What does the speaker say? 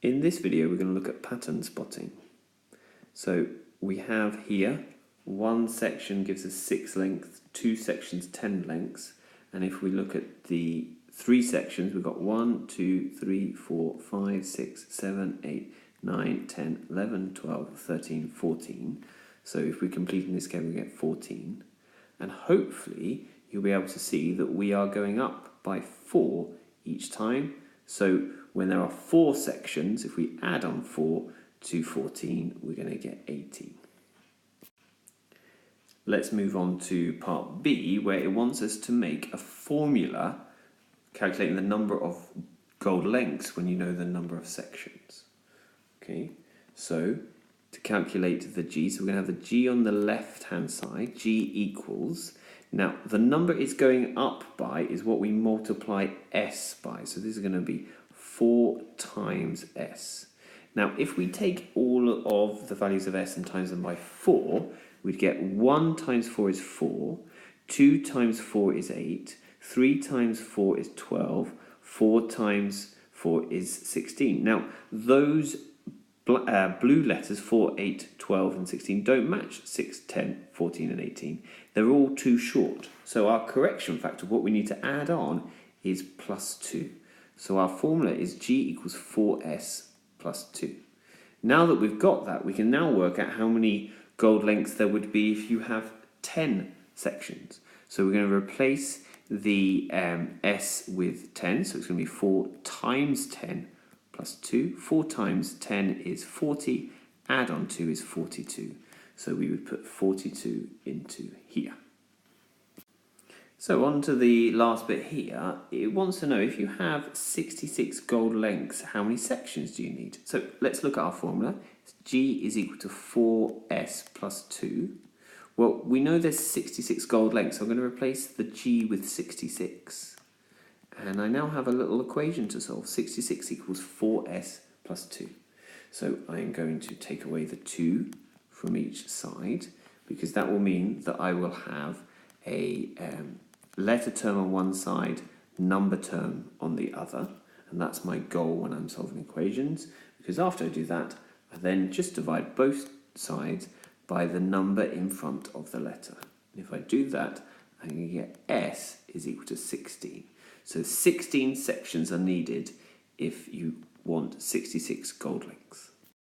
In this video, we're going to look at pattern spotting. So we have here, one section gives us 6 lengths, 2 sections 10 lengths, and if we look at the 3 sections, we've got 1, 2, 3, 4, 5, 6, 7, 8, 9, 10, 11, 12, 13, 14. So if we complete in this game, we get 14. And hopefully, you'll be able to see that we are going up by 4 each time. So when there are 4 sections, if we add on 4 to 14, we're going to get 18. Let's move on to part B, where it wants us to make a formula calculating the number of gold lengths when you know the number of sections. Okay, so to calculate the G, so we're going to have the G on the left-hand side, G equals. Now, the number it's going up by is what we multiply S by. So this is going to be 4 times S. Now, if we take all of the values of S and times them by 4, we'd get 1 times 4 is 4, 2 times 4 is 8, 3 times 4 is 12, 4 times 4 is 16. Now, those blue letters 4, 8, 12 and 16 don't match 6, 10, 14 and 18. They're all too short. So our correction factor, what we need to add on, is plus 2. So our formula is G equals 4S plus 2. Now that we've got that, we can now work out how many gold lengths there would be if you have 10 sections. So we're going to replace the S with 10. So it's going to be 4 times 10 plus 2. 4 times 10 is 40. Add on 2 is 42. So we would put 42 into here. So on to the last bit here. It wants to know if you have 66 gold lengths, how many sections do you need? So let's look at our formula. G is equal to 4S plus 2. Well, we know there's 66 gold lengths, so I'm going to replace the G with 66. And I now have a little equation to solve. 66 equals 4S plus 2. So I'm going to take away the 2 from each side, because that will mean that I will have a letter term on one side, number term on the other. And that's my goal when I'm solving equations, because after I do that, I then just divide both sides by the number in front of the letter. And if I do that, I'm going to get S is equal to 16. So 16 sections are needed if you want 66 gold lengths.